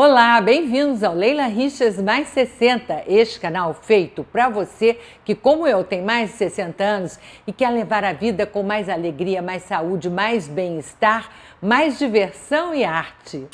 Olá, bem-vindos ao Leila Richas Mais 60, este canal feito para você que, como eu, tem mais de 60 anos e quer levar a vida com mais alegria, mais saúde, mais bem-estar, mais diversão e arte.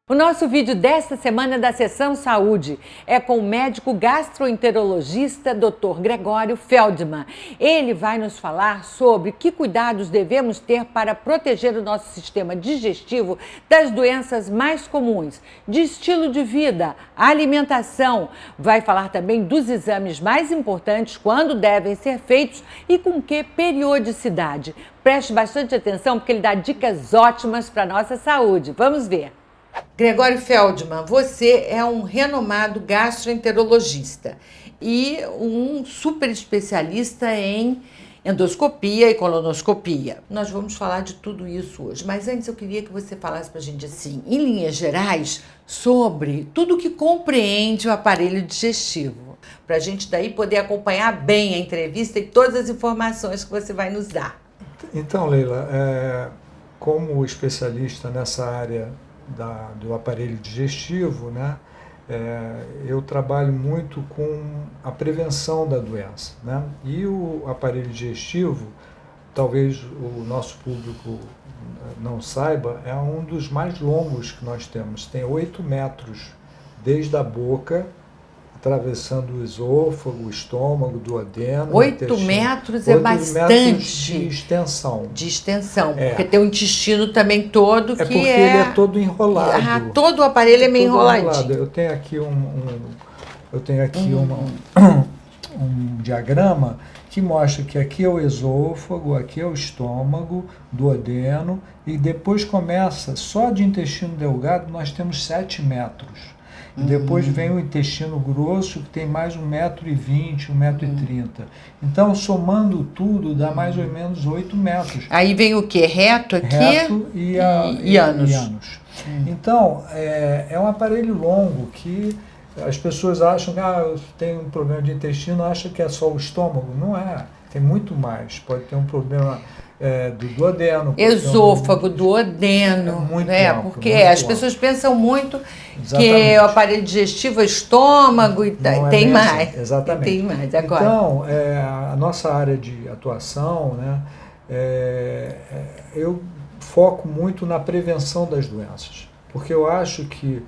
O nosso vídeo desta semana da Sessão Saúde é com o médico gastroenterologista Dr. Gregório Feldman. Ele vai nos falar sobre que cuidados devemos ter para proteger o nosso sistema digestivo das doenças mais comuns, de estilo de vida, alimentação. Vai falar também dos exames mais importantes, quando devem ser feitos e com que periodicidade. Preste bastante atenção porque ele dá dicas ótimas para a nossa saúde. Vamos ver. Gregório Feldman, você é um renomado gastroenterologista e um super especialista em endoscopia e colonoscopia. Nós vamos falar de tudo isso hoje, mas antes eu queria que você falasse para a gente assim, em linhas gerais, sobre tudo que compreende o aparelho digestivo, para a gente daí poder acompanhar bem a entrevista e todas as informações que você vai nos dar. Então, Leila, como especialista nessa área do aparelho digestivo, né, eu trabalho muito com a prevenção da doença, né? E o aparelho digestivo, talvez o nosso público não saiba, é um dos mais longos que nós temos. Tem 8 metros desde a boca, atravessando o esôfago, o estômago, duodeno. 8 metros é bastante. Metros de extensão. De extensão, porque tem o intestino também todo que porque ele é todo enrolado. Todo o aparelho é meio enroladinho. Eu tenho aqui um diagrama que mostra que aqui é o esôfago, aqui é o estômago, duodeno, e depois começa, só de intestino delgado, nós temos 7 metros. E depois vem o intestino grosso, que tem mais 1,20 m, 1,30 m. Então, somando tudo, dá mais ou menos 8 metros. Aí vem o quê? Reto aqui? Reto e ânus. Então, é um aparelho longo que as pessoas acham que eu tenho um problema de intestino, acham que é só o estômago. Não é. Tem muito mais. Pode ter um problema do duodeno. Esôfago, duodeno. Muito né? amplo, Porque muito as amplo. Pessoas pensam muito Exatamente. que o aparelho digestivo é estômago e tem mais. Assim. Exatamente. Tem mais agora. Então, a nossa área de atuação, né, eu foco muito na prevenção das doenças. Porque eu acho que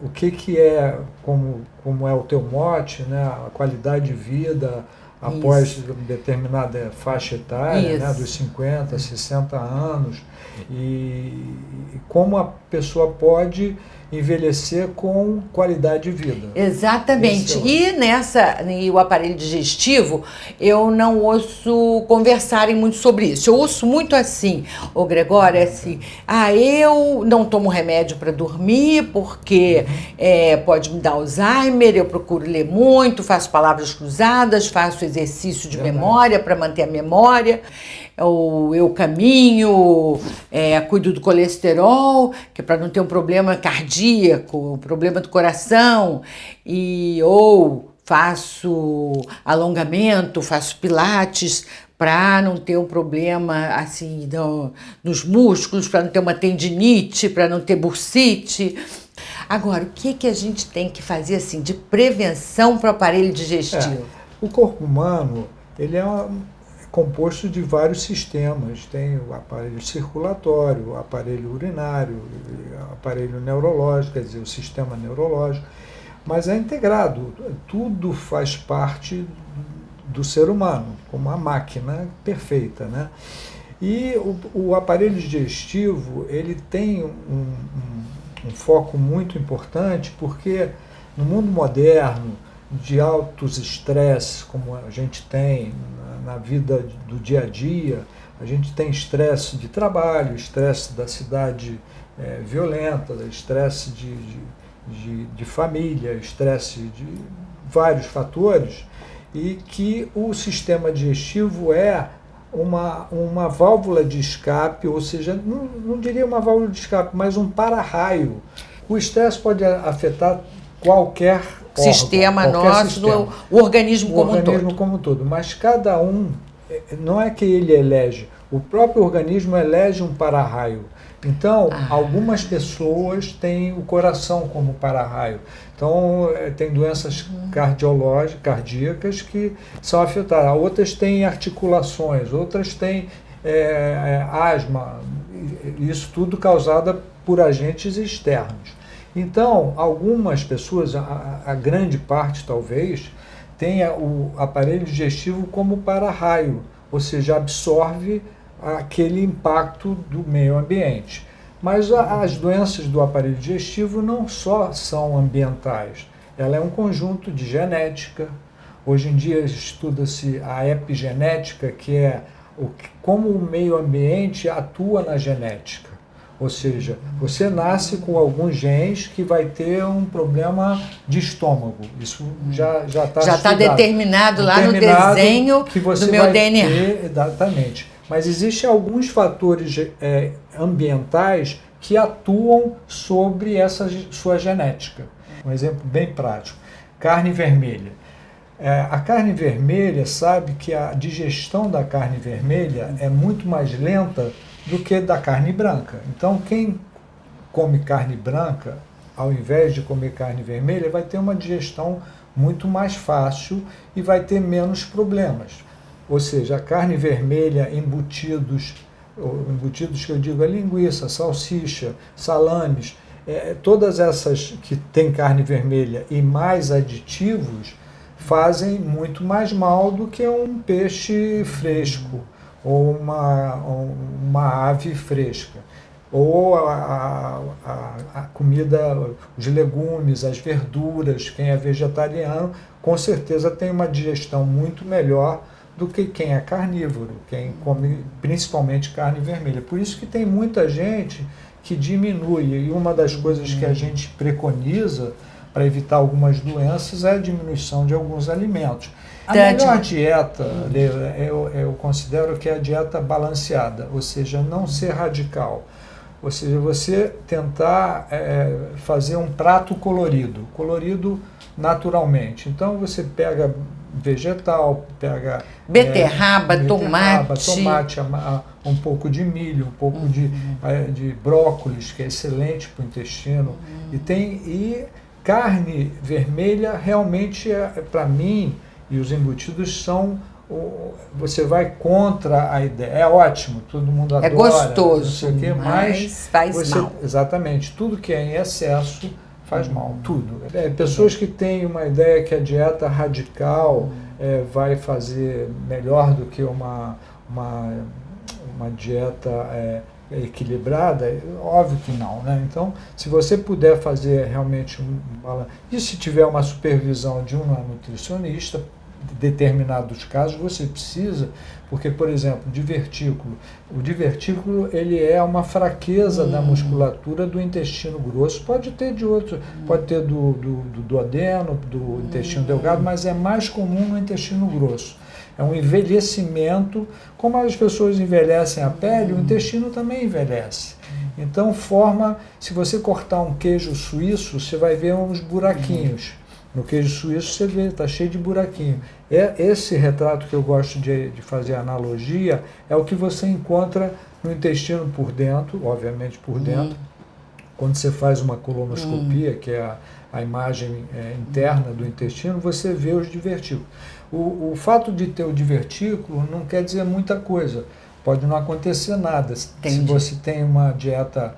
o que é, como é o teu mote, né, a qualidade de vida após determinada faixa etária, né, dos 50, 60 anos, e como a pessoa pode envelhecer com qualidade de vida. Exatamente. E o aparelho digestivo, eu não ouço conversarem muito sobre isso. Eu ouço muito assim, Gregório, assim, eu não tomo remédio para dormir porque pode me dar Alzheimer, eu procuro ler muito, faço palavras cruzadas, faço exercício de memória para manter a memória. Eu caminho, cuido do colesterol, que é para não ter um problema cardíaco, problema do coração, ou faço alongamento, faço pilates para não ter um problema assim nos músculos, para não ter uma tendinite, para não ter bursite. Agora, o que a gente tem que fazer assim de prevenção para o aparelho digestivo? O corpo humano, ele é composto de vários sistemas. Tem o aparelho circulatório, o aparelho urinário, o aparelho neurológico, quer dizer, o sistema neurológico, mas é integrado, tudo faz parte do ser humano, como uma máquina perfeita, né? E o aparelho digestivo, ele tem um foco muito importante, porque no mundo moderno, de altos estresses, como a gente tem na vida do dia a dia, a gente tem estresse de trabalho, estresse da cidade violenta, estresse de família, estresse de vários fatores, e que o sistema digestivo é uma válvula de escape, ou seja, não diria uma válvula de escape, mas um para-raio. O estresse pode afetar qualquer sistema nosso, o organismo como um todo. Mas cada um, não é que ele elege, O próprio organismo elege um para-raio. Então, algumas pessoas têm o coração como para-raio. Então, tem doenças cardíacas que são afetadas. Outras têm articulações, outras têm asma. Isso tudo causado por agentes externos. Então, algumas pessoas, a grande parte talvez, tenha o aparelho digestivo como para-raio, ou seja, absorve aquele impacto do meio ambiente. Mas as doenças do aparelho digestivo não só são ambientais, ela é um conjunto de genética. Hoje em dia estuda-se a epigenética, que é como o meio ambiente atua na genética. Ou seja, você nasce com alguns genes que vai ter um problema de estômago. Isso já está já está determinado lá no desenho que você do meu vai DNA. Ter, exatamente. Mas existem alguns fatores ambientais que atuam sobre essa sua genética. Um exemplo bem prático: carne vermelha. A carne vermelha sabe que a digestão da carne vermelha é muito mais lenta do que da carne branca. Então, quem come carne branca, ao invés de comer carne vermelha, vai ter uma digestão muito mais fácil e vai ter menos problemas. Ou seja, a carne vermelha, embutidos que eu digo é linguiça, salsicha, salames, todas essas que têm carne vermelha e mais aditivos, fazem muito mais mal do que um peixe fresco ou uma ave fresca, ou a comida, os legumes, as verduras. Quem é vegetariano, com certeza tem uma digestão muito melhor do que quem é carnívoro, quem come principalmente carne vermelha. Por isso que tem muita gente que diminui, e uma das coisas que a gente preconiza para evitar algumas doenças é a diminuição de alguns alimentos. A melhor dieta, eu considero que é a dieta balanceada, ou seja, não ser radical. Ou seja, você tentar fazer um prato colorido naturalmente. Então você pega vegetal, pega beterraba, tomate, um pouco de milho, um pouco de brócolis, que é excelente para o intestino. E carne vermelha realmente, para mim, e os embutidos são, você vai contra a ideia. É ótimo, todo mundo adora. É gostoso, não sei o quê, mas faz mal. Exatamente, tudo que é em excesso faz mal, tudo. Pessoas que têm uma ideia que a dieta radical vai fazer melhor do que uma dieta equilibrada, óbvio que não, né? Então, se você puder fazer realmente um balanço, e se tiver uma supervisão de uma nutricionista, em determinados casos você precisa, porque, por exemplo, o divertículo ele é uma fraqueza da musculatura do intestino grosso, pode ter de outro, pode ter do duodeno, do intestino delgado, mas é mais comum no intestino grosso. É um envelhecimento, como as pessoas envelhecem a pele, o intestino também envelhece. Então se você cortar um queijo suíço, você vai ver uns buraquinhos. No queijo suíço você vê, está cheio de buraquinho. Esse retrato que eu gosto de fazer analogia é o que você encontra no intestino por dentro, obviamente por dentro. Quando você faz uma colonoscopia, que é a imagem interna do intestino, você vê os divertículos. O fato de ter o divertículo não quer dizer muita coisa. Pode não acontecer nada. Entendi. Se você tem uma dieta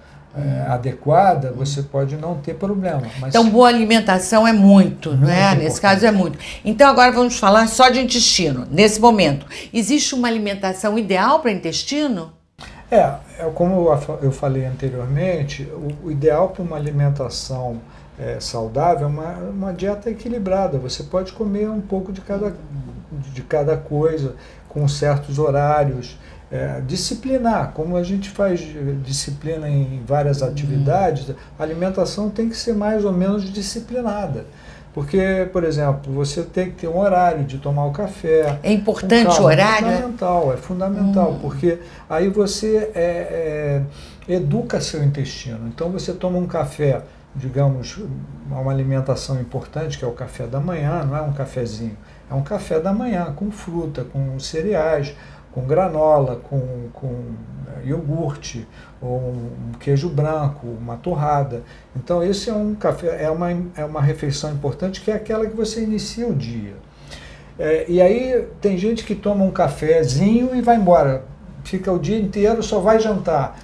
adequada, você pode não ter problema. Mas então, boa alimentação é muito, não é? Muito Nesse caso é muito. Então, agora vamos falar só de intestino, nesse momento. Existe uma alimentação ideal para intestino? Como eu falei anteriormente, o ideal para uma alimentação saudável é uma dieta equilibrada. Você pode comer um pouco de cada coisa, com certos horários. Disciplinar, como a gente faz disciplina em várias atividades, a alimentação tem que ser mais ou menos disciplinada. Porque, por exemplo, você tem que ter um horário de tomar o café. É importante o horário? É fundamental, porque aí você educa seu intestino. Então você toma um café, digamos, uma alimentação importante, que é o café da manhã, não é um cafezinho, é um café da manhã com fruta, com cereais, com granola, com iogurte, ou um queijo branco, uma torrada. Então esse é um café, é uma refeição importante, que é aquela que você inicia o dia. E aí tem gente que toma um cafezinho e vai embora, fica o dia inteiro, só vai jantar.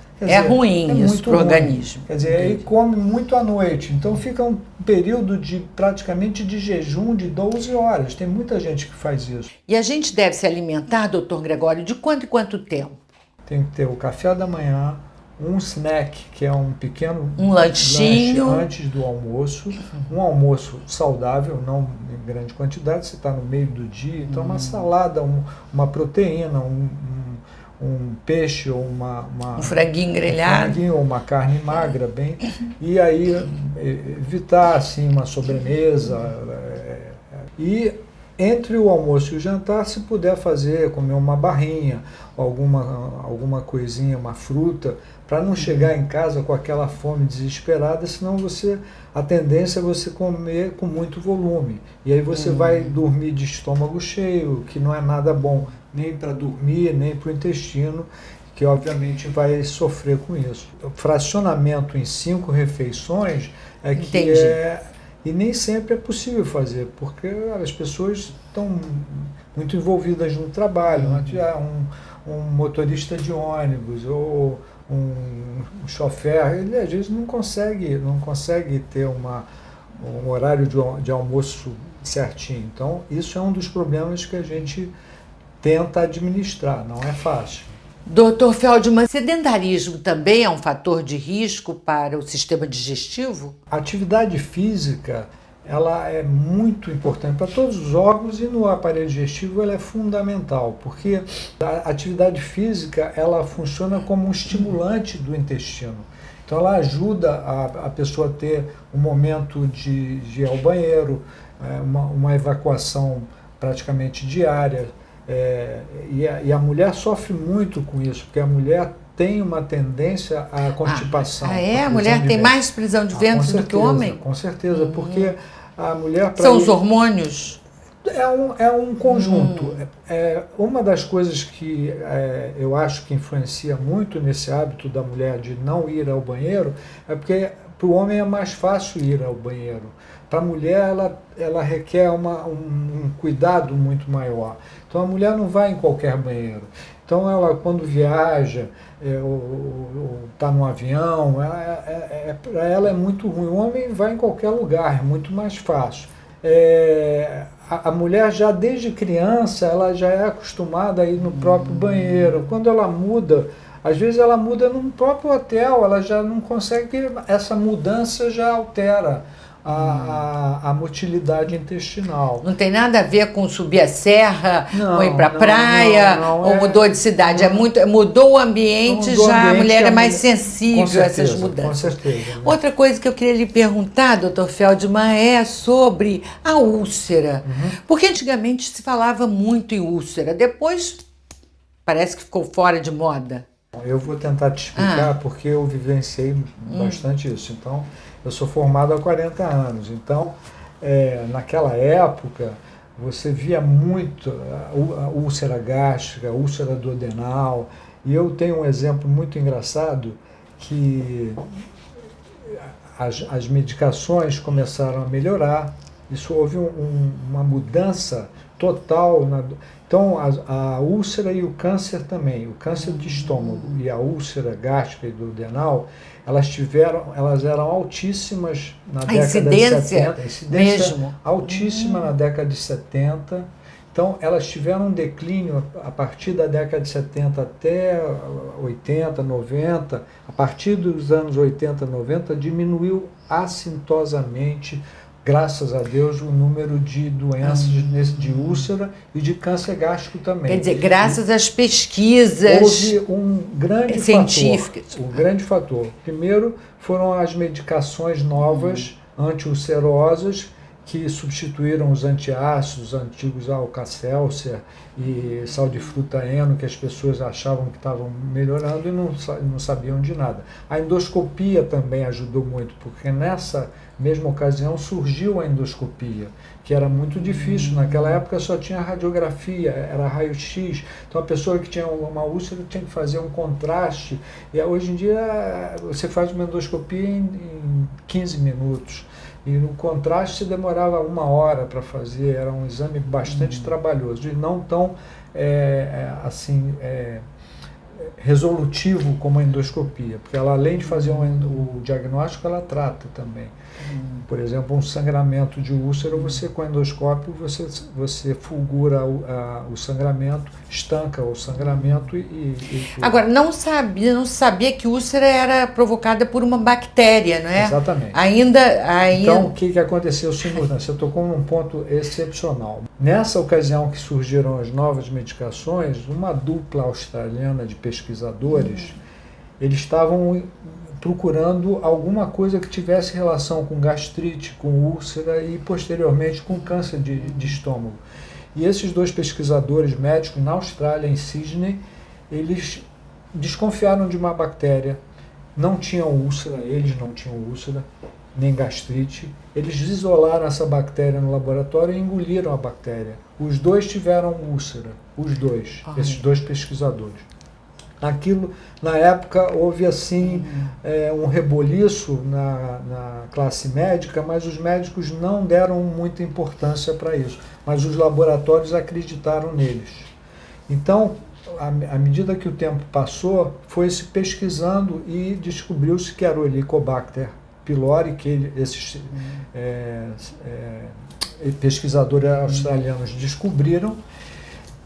Ruim isso para o organismo. Quer dizer, aí come muito à noite, então fica um período praticamente de jejum de 12 horas. Tem muita gente que faz isso. E a gente deve se alimentar, doutor Gregório, de quanto em quanto tempo? Tem que ter o café da manhã, um snack, que é um pequeno lanchinho lanche antes do almoço, um almoço saudável, não em grande quantidade, você está no meio do dia, então uma salada, uma proteína, um peixe ou um franguinho grelhado, ou uma carne magra, bem, e aí evitar assim uma sobremesa, e entre o almoço e o jantar, se puder comer uma barrinha, alguma coisinha, uma fruta, para não chegar em casa com aquela fome desesperada, senão a tendência é você comer com muito volume. E aí você vai dormir de estômago cheio, que não é nada bom, nem para dormir, nem para o intestino, que obviamente vai sofrer com isso. O fracionamento em 5 refeições é que e nem sempre é possível fazer, porque as pessoas estão muito envolvidas no trabalho. Um motorista de ônibus ou um chofer, ele às vezes não consegue ter um horário de almoço certinho. Então, isso é um dos problemas que a gente tenta administrar, não é fácil. Dr. Feldman, sedentarismo também é um fator de risco para o sistema digestivo? A atividade física, ela é muito importante para todos os órgãos, e no aparelho digestivo ela é fundamental, porque a atividade física ela funciona como um estimulante do intestino. Então ela ajuda a pessoa a ter um momento de ir ao banheiro, uma evacuação praticamente diária. E a mulher sofre muito com isso, porque a mulher tem uma tendência à constipação. A mulher tem mais prisão de ventre do que o homem? Com certeza, porque a mulher... São os hormônios? É um conjunto. Uma das coisas que eu acho que influencia muito nesse hábito da mulher de não ir ao banheiro é porque para o homem é mais fácil ir ao banheiro. Para a mulher, ela requer um cuidado muito maior. Então, a mulher não vai em qualquer banheiro. Então, ela, quando viaja, ou está num avião, para ela é muito ruim. O homem vai em qualquer lugar, é muito mais fácil. A mulher, já desde criança, ela já é acostumada a ir no próprio banheiro. Quando ela muda, às vezes ela muda no próprio hotel, ela já não consegue, essa mudança já altera a motilidade intestinal. Não tem nada a ver com subir a serra, ou ir para a praia, ou mudou de cidade. Mudou o ambiente, a mulher é mais sensível a essas mudanças. Com certeza. Né? Outra coisa que eu queria lhe perguntar, Dr. Feldman, é sobre a úlcera. Porque antigamente se falava muito em úlcera, depois parece que ficou fora de moda. Eu vou tentar te explicar, porque eu vivenciei bastante isso. Então, eu sou formado há 40 anos, então, naquela época, você via muito a úlcera gástrica, a úlcera duodenal, e eu tenho um exemplo muito engraçado, que as medicações começaram a melhorar, isso houve uma mudança total. Então, a úlcera e o câncer também, o câncer de estômago e a úlcera gástrica e duodenal, elas eram altíssimas na década de 70. A incidência mesmo. Altíssima na década de 70. Então, elas tiveram um declínio a partir da década de 70 até 80, 90. A partir dos anos 80, 90, diminuiu assintosamente, graças a Deus, o número de doenças de úlcera e de câncer gástrico também. Quer dizer, graças às pesquisas houve um grande científicas. Um grande fator. Primeiro, foram as medicações novas, anti-ulcerosas, que substituíram os antiácidos antigos, Alka-Seltzer e sal de fruta eno, que as pessoas achavam que estavam melhorando e não sabiam de nada. A endoscopia também ajudou muito, porque nessa mesma ocasião, surgiu a endoscopia, que era muito difícil. Naquela época só tinha radiografia, era raio-x. Então a pessoa que tinha uma úlcera tinha que fazer um contraste. E hoje em dia você faz uma endoscopia em 15 minutos. E no contraste se demorava 1 hora para fazer, era um exame bastante trabalhoso e não tão resolutivo como a endoscopia, porque ela, além de fazer o diagnóstico, ela trata também. Por exemplo, um sangramento de úlcera, você com endoscópio, você fulgura o sangramento, estanca o sangramento Agora, não sabia que úlcera era provocada por uma bactéria, não é? Exatamente. Ainda... Então, o que aconteceu simultaneamente? Você tocou num ponto excepcional. Nessa ocasião que surgiram as novas medicações, uma dupla australiana de pesquisadores, eles estavam procurando alguma coisa que tivesse relação com gastrite, com úlcera e, posteriormente, com câncer de estômago. E esses dois pesquisadores médicos, na Austrália, em Sydney, eles desconfiaram de uma bactéria, não tinham úlcera, eles não tinham úlcera, nem gastrite. Eles isolaram essa bactéria no laboratório e engoliram a bactéria. Os dois tiveram úlcera, os dois, esses dois pesquisadores. Aquilo, na época, houve assim um reboliço na classe médica, mas os médicos não deram muita importância para isso. Mas os laboratórios acreditaram neles. Então, à medida que o tempo passou, foi-se pesquisando e descobriu-se que era o Helicobacter pylori, que esses pesquisadores australianos descobriram.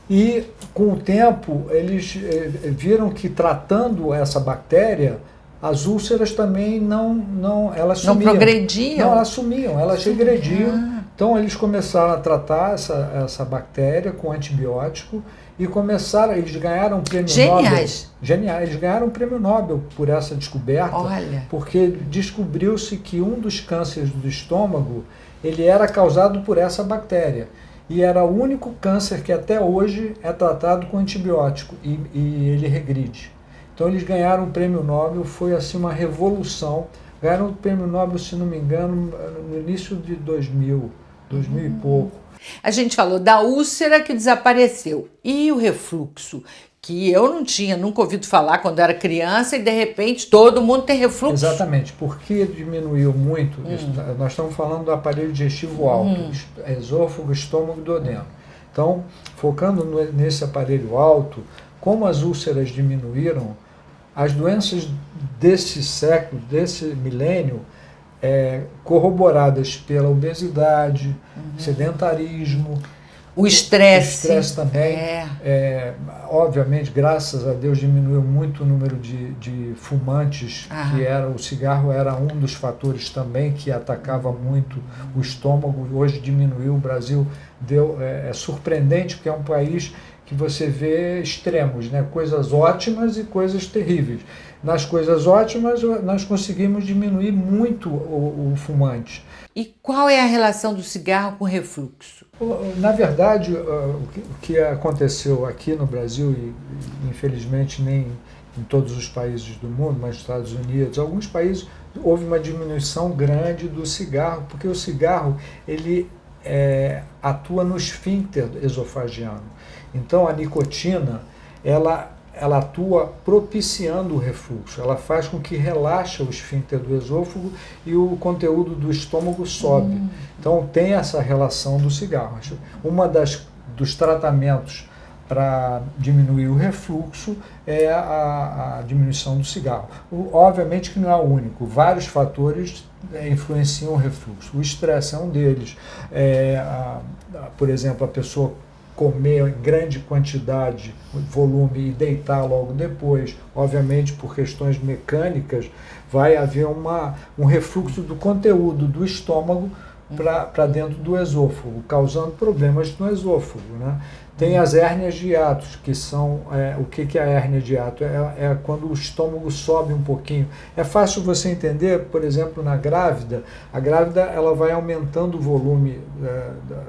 E, com o tempo, eles viram que, tratando essa bactéria, as úlceras também elas sumiam. Não progrediam? Não, elas sumiam, elas regrediam. Então, eles começaram a tratar essa bactéria com antibiótico e eles ganharam um prêmio Nobel. Geniais. Eles ganharam um prêmio Nobel por essa descoberta. Olha. Porque descobriu-se que um dos cânceres do estômago, ele era causado por essa bactéria. E era o único câncer que até hoje é tratado com antibiótico e ele regride. Então eles ganharam o prêmio Nobel, foi assim uma revolução. Ganharam o prêmio Nobel, se não me engano, no início de 2000 e pouco. A gente falou da úlcera que desapareceu e o refluxo, que eu não tinha nunca ouvido falar quando era criança e de repente todo mundo tem refluxo. Exatamente, porque diminuiu muito, nós estamos falando do aparelho digestivo alto, esôfago, estômago e duodeno. Então, focando nesse aparelho alto, como as úlceras diminuíram, as doenças desse século, desse milênio, corroboradas pela obesidade, sedentarismo, o estresse também. Obviamente, graças a Deus, diminuiu muito o número de fumantes, que o cigarro era um dos fatores também que atacava muito o estômago. Hoje diminuiu, o Brasil é surpreendente, porque é um país que você vê extremos, né? Coisas ótimas e coisas terríveis. Nas coisas ótimas, nós conseguimos diminuir muito o fumante. E qual é a relação do cigarro com o refluxo? Na verdade, o que aconteceu aqui no Brasil, e infelizmente nem em todos os países do mundo, mas nos Estados Unidos, alguns países, houve uma diminuição grande do cigarro, porque o cigarro ele atua no esfíncter esofagiano. Então a nicotina, ela atua propiciando o refluxo, ela faz com que relaxe o esfíncter do esôfago e o conteúdo do estômago sobe. Então tem essa relação do cigarro. Uma dos tratamentos para diminuir o refluxo é a diminuição do cigarro. Obviamente que não é o único, vários fatores influenciam o refluxo. O estresse é um deles. Por exemplo, a pessoa comer em grande quantidade, volume e deitar logo depois, obviamente por questões mecânicas, vai haver um refluxo do conteúdo do estômago para dentro do esôfago, causando problemas no esôfago, né? Tem as hérnias de hiatos, que são, o que é a hérnia de hiato? É quando o estômago sobe um pouquinho. É fácil você entender, por exemplo, na grávida, a grávida ela vai aumentando o volume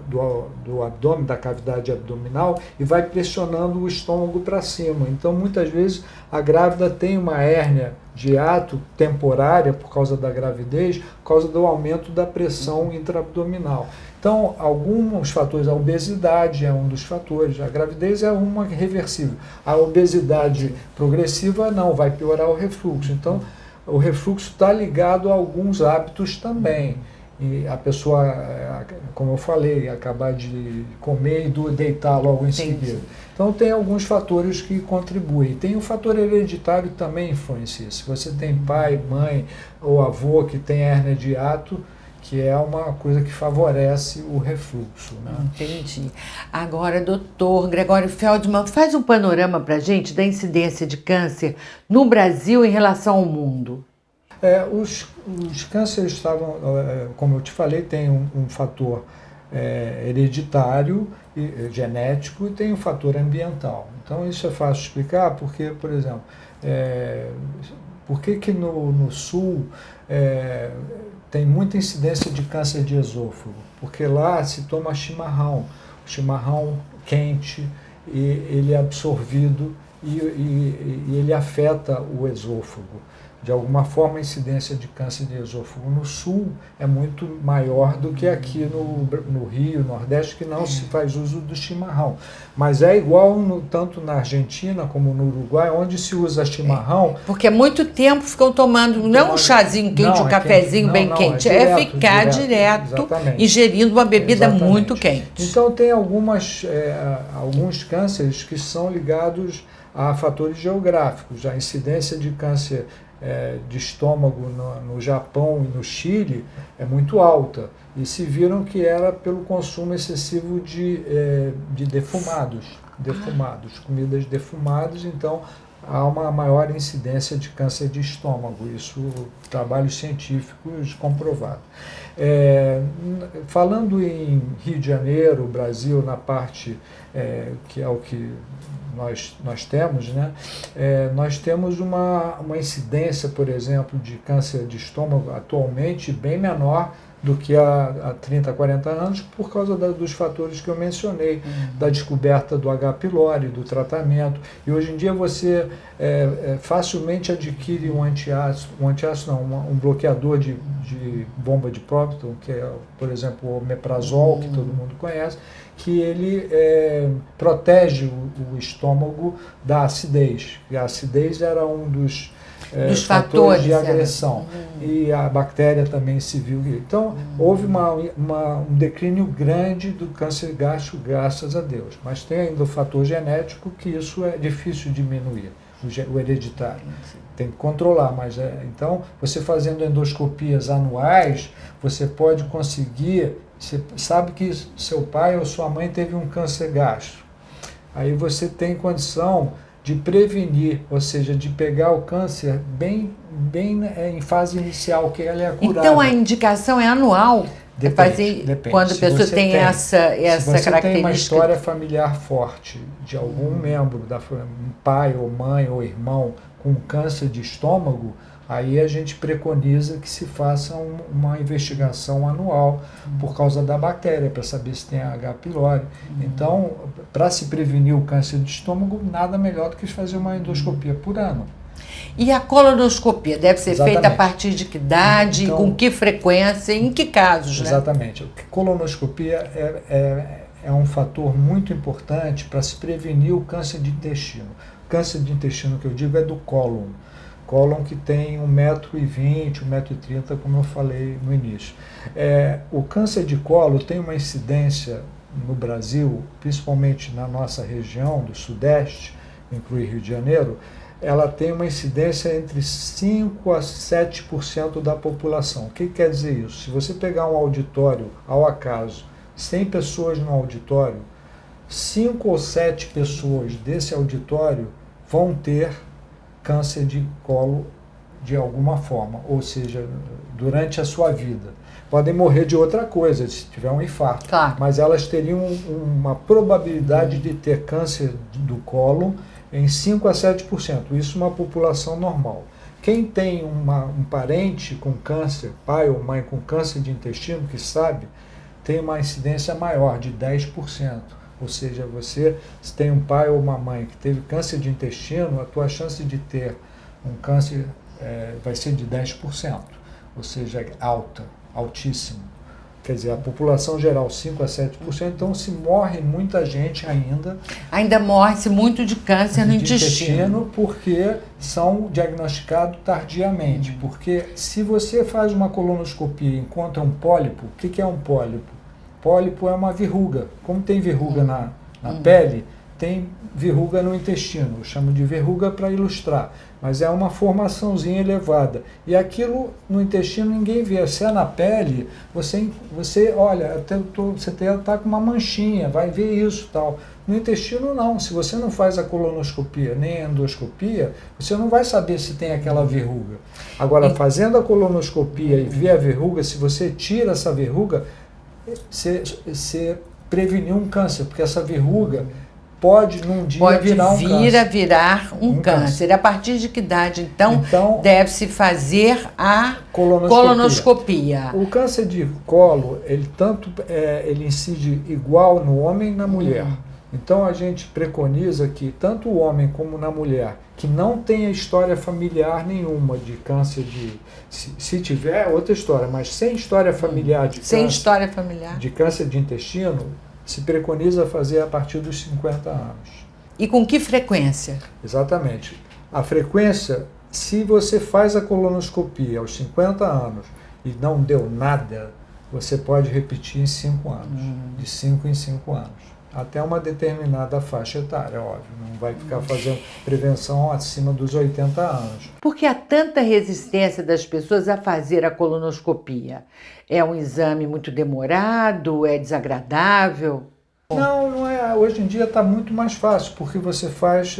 do abdômen, da cavidade abdominal, e vai pressionando o estômago para cima. Então, muitas vezes, a grávida tem uma hérnia de ato temporária por causa da gravidez, por causa do aumento da pressão intraabdominal. Então, alguns fatores, a obesidade é um dos fatores, a gravidez é uma reversível. A obesidade progressiva não, vai piorar o refluxo. Então, o refluxo está ligado a alguns hábitos também. E a pessoa, como eu falei, acabar de comer e deitar logo em seguida. Então tem alguns fatores que contribuem. Tem o fator hereditário que também influencia. Se você tem pai, mãe ou avô que tem hérnia de hiato, que é uma coisa que favorece o refluxo. Né? Entendi. Agora, doutor Gregório Feldman, faz um panorama para a gente da incidência de câncer no Brasil em relação ao mundo. Os cânceres estavam, como eu te falei, tem um fator hereditário, genético, e tem um fator ambiental. Então isso é fácil de explicar porque, por exemplo, por que no sul tem muita incidência de câncer de esôfago? Porque lá se toma chimarrão, o chimarrão quente, e ele é absorvido e ele afeta o esôfago. De alguma forma, a incidência de câncer de esôfago no sul é muito maior do que aqui no Rio, Nordeste, que não se faz uso do chimarrão. Mas é igual tanto na Argentina como no Uruguai, onde se usa chimarrão. Porque há muito tempo ficam tomando, não é um chazinho quente, um cafezinho bem quente, é ficar direto ingerindo uma bebida muito quente. Então tem alguns cânceres que são ligados a fatores geográficos. A incidência de câncer de estômago no Japão e no Chile é muito alta, e se viram que era pelo consumo excessivo de defumados, comidas defumadas. Então há uma maior incidência de câncer de estômago, isso trabalhos científicos comprovados. Falando em Rio de Janeiro, Brasil, na parte que é o que nós temos, né? Nós temos uma incidência, por exemplo, de câncer de estômago atualmente bem menor do que há 30, 40 anos, por causa dos fatores que eu mencionei, da descoberta do H. pylori, do tratamento. E hoje em dia você facilmente adquire um bloqueador de bomba de próton, que é, por exemplo, o omeprazol, que todo mundo conhece, que ele protege o estômago da acidez. E a acidez era um dos fatores de agressão. E a bactéria também se viu. Então, houve um declínio grande do câncer gástrico, graças a Deus. Mas tem ainda o fator genético, que isso é difícil de diminuir, o hereditário. Tem que controlar, mas então, você fazendo endoscopias anuais, você pode conseguir. Você sabe que seu pai ou sua mãe teve um câncer gástrico. Aí você tem condição de prevenir, ou seja, de pegar o câncer bem em fase inicial, que ela é curável. Então a indicação é anual? Depende. Quando a pessoa tem essa característica. Se você tem uma história familiar forte de algum membro da família, pai ou mãe ou irmão com câncer de estômago, aí a gente preconiza que se faça uma investigação anual por causa da bactéria, para saber se tem H. pylori. Então, para se prevenir o câncer de estômago, nada melhor do que fazer uma endoscopia por ano. E a colonoscopia deve ser feita a partir de que idade, então, com que frequência, em que casos? Exatamente. Né? Colonoscopia é um fator muito importante para se prevenir o câncer de intestino. O câncer de intestino que eu digo é do cólon. Cólon que tem 1,20 m, 1,30 m, como eu falei no início. O câncer de colo tem uma incidência no Brasil, principalmente na nossa região do Sudeste, inclui Rio de Janeiro, ela tem uma incidência entre 5% a 7% da população. O que quer dizer isso? Se você pegar um auditório, ao acaso, 100 pessoas no auditório, 5 ou 7 pessoas desse auditório vão ter câncer de colo de alguma forma, ou seja, durante a sua vida. Podem morrer de outra coisa, se tiver um infarto, claro, mas elas teriam uma probabilidade de ter câncer do colo em 5 a 7%. Isso é uma população normal. Quem tem um parente com câncer, pai ou mãe com câncer de intestino, que sabe, tem uma incidência maior, de 10%. Ou seja, se tem um pai ou uma mãe que teve câncer de intestino, a tua chance de ter um câncer vai ser de 10%, ou seja, altíssimo. Quer dizer, a população geral 5 a 7%, então se morre muita gente ainda. Ainda morre-se muito de câncer no intestino. Porque são diagnosticados tardiamente. Porque se você faz uma colonoscopia e encontra um pólipo, o que é um pólipo? Pólipo é uma verruga. Como tem verruga na pele, tem verruga no intestino. Eu chamo de verruga para ilustrar. Mas é uma formaçãozinha elevada. E aquilo no intestino ninguém vê. Se é na pele, você olha, você está com uma manchinha, vai ver isso tal. No intestino não. Se você não faz a colonoscopia nem a endoscopia, você não vai saber se tem aquela verruga. Agora, fazendo a colonoscopia e ver a verruga, se você tira essa verruga, você preveniu um câncer, porque essa verruga pode num dia virar um câncer. Virar um câncer. A partir de que idade, então deve-se fazer a colonoscopia? O câncer de colo, ele incide igual no homem e na mulher. Então a gente preconiza que tanto o homem como na mulher, que não tenha história familiar nenhuma de câncer se tiver, é outra história, mas sem história familiar de câncer de intestino, se preconiza fazer a partir dos 50 anos. E com que frequência? Exatamente. A frequência, se você faz a colonoscopia aos 50 anos e não deu nada, você pode repetir em 5 anos, de 5 em 5 anos. Até uma determinada faixa etária, óbvio. Não vai ficar fazendo prevenção acima dos 80 anos. Por que há tanta resistência das pessoas a fazer a colonoscopia? É um exame muito demorado? É desagradável? Não é. Hoje em dia está muito mais fácil, porque você faz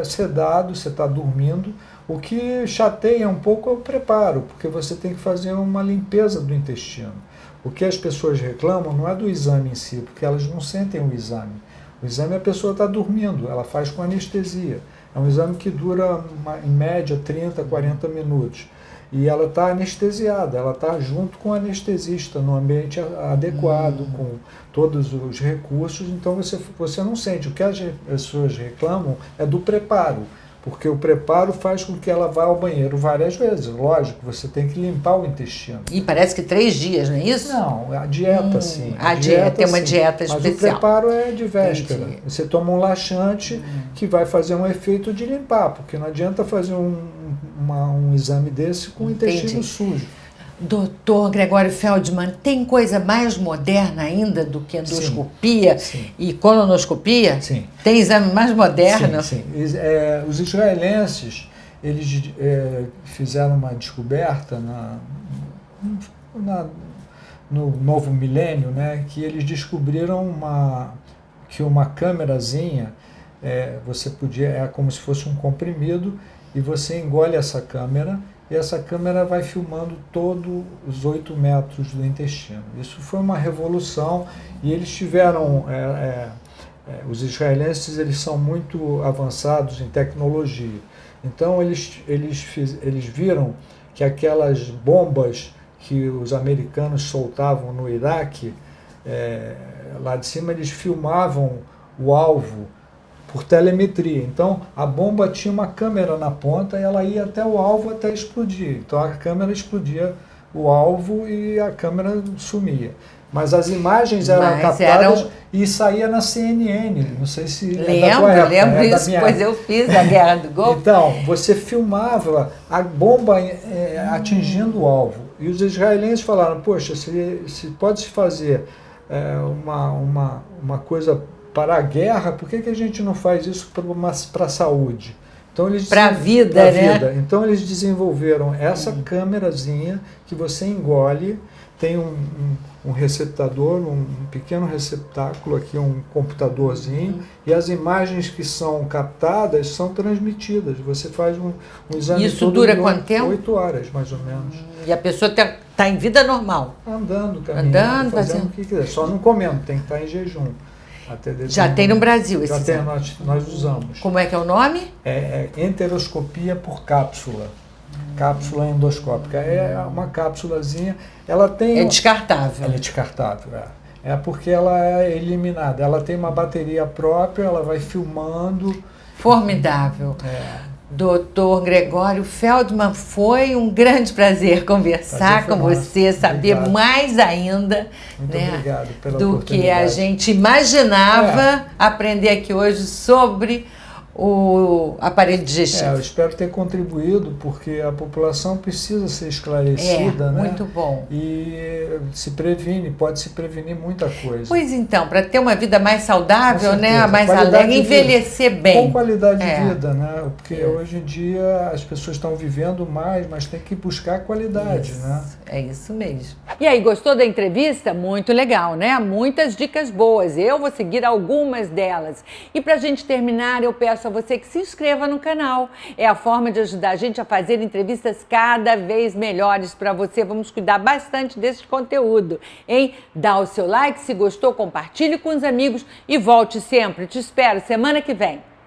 sedado, você está dormindo. O que chateia um pouco é o preparo, porque você tem que fazer uma limpeza do intestino. O que as pessoas reclamam não é do exame em si, porque elas não sentem o exame. O exame a pessoa está dormindo, ela faz com anestesia. É um exame que dura, em média, 30, 40 minutos. E ela está anestesiada, ela está junto com o anestesista, no ambiente adequado, com todos os recursos. Então você não sente. O que as pessoas reclamam é do preparo. Porque o preparo faz com que ela vá ao banheiro várias vezes. Lógico, você tem que limpar o intestino. E parece que 3 dias, não é isso? Não, a dieta sim. A dieta tem uma dieta especial. Mas o preparo é de véspera. Entendi. Você toma um laxante que vai fazer um efeito de limpar, porque não adianta fazer um exame desse com o intestino sujo. Doutor Gregório Feldman, tem coisa mais moderna ainda do que endoscopia e colonoscopia? Sim. Tem exame mais moderno? Sim. Os israelenses, eles fizeram uma descoberta no novo milênio, né, que eles descobriram que uma câmerazinha, você é como se fosse um comprimido, e você engole essa câmera, e essa câmera vai filmando todos os 8 metros do intestino. Isso foi uma revolução, e eles tiveram... os israelenses, eles são muito avançados em tecnologia. Então eles viram que aquelas bombas que os americanos soltavam no Iraque, lá de cima eles filmavam o alvo por telemetria. Então a bomba tinha uma câmera na ponta e ela ia até o alvo até explodir. Então a câmera explodia o alvo e a câmera sumia. Mas as imagens eram captadas e saía na CNN. Não sei se lembro isso, pois eu fiz a Guerra do Golfo. Então, você filmava a bomba atingindo o alvo. E os israelenses falaram, poxa, se pode-se fazer uma coisa para a guerra, por que a gente não faz isso para a saúde? Então, para a vida, né? Então eles desenvolveram essa câmerazinha que você engole, tem um receptador, um pequeno receptáculo aqui, um computadorzinho, e as imagens que são captadas são transmitidas. Você faz um exame. Isso dura quanto tempo? 8 horas, mais ou menos. E a pessoa está em vida normal? Andando, caminhando, fazendo o que quiser. Só não comendo, tem que estar em jejum. Já tem no Brasil esse exame? Já tem, nós usamos. Como é que é o nome? É enteroscopia por cápsula. Cápsula endoscópica. É uma cápsulazinha. Ela tem... É descartável. Ela é descartável, é porque ela é eliminada. Ela tem uma bateria própria, ela vai filmando. Formidável. Doutor Gregório Feldman, foi um grande prazer conversar com você, saber mais ainda, muito né, obrigado pela do oportunidade. que a gente imaginava aprender aqui hoje sobre o aparelho digestivo. Eu espero ter contribuído, porque a população precisa ser esclarecida, né? Muito bom. E pode se prevenir muita coisa. Pois então, para ter uma vida mais saudável, né, mais qualidade alegre, de vida. envelhecer bem. Com qualidade de vida, né? Porque hoje em dia as pessoas estão vivendo mais, mas tem que buscar qualidade, né? É isso mesmo. E aí, gostou da entrevista? Muito legal, né? Muitas dicas boas. Eu vou seguir algumas delas. E para a gente terminar, eu peço a você que se inscreva no canal. É a forma de ajudar a gente a fazer entrevistas cada vez melhores para você. Vamos cuidar bastante desse conteúdo, hein? Dá o seu like, se gostou, compartilhe com os amigos e volte sempre. Te espero semana que vem.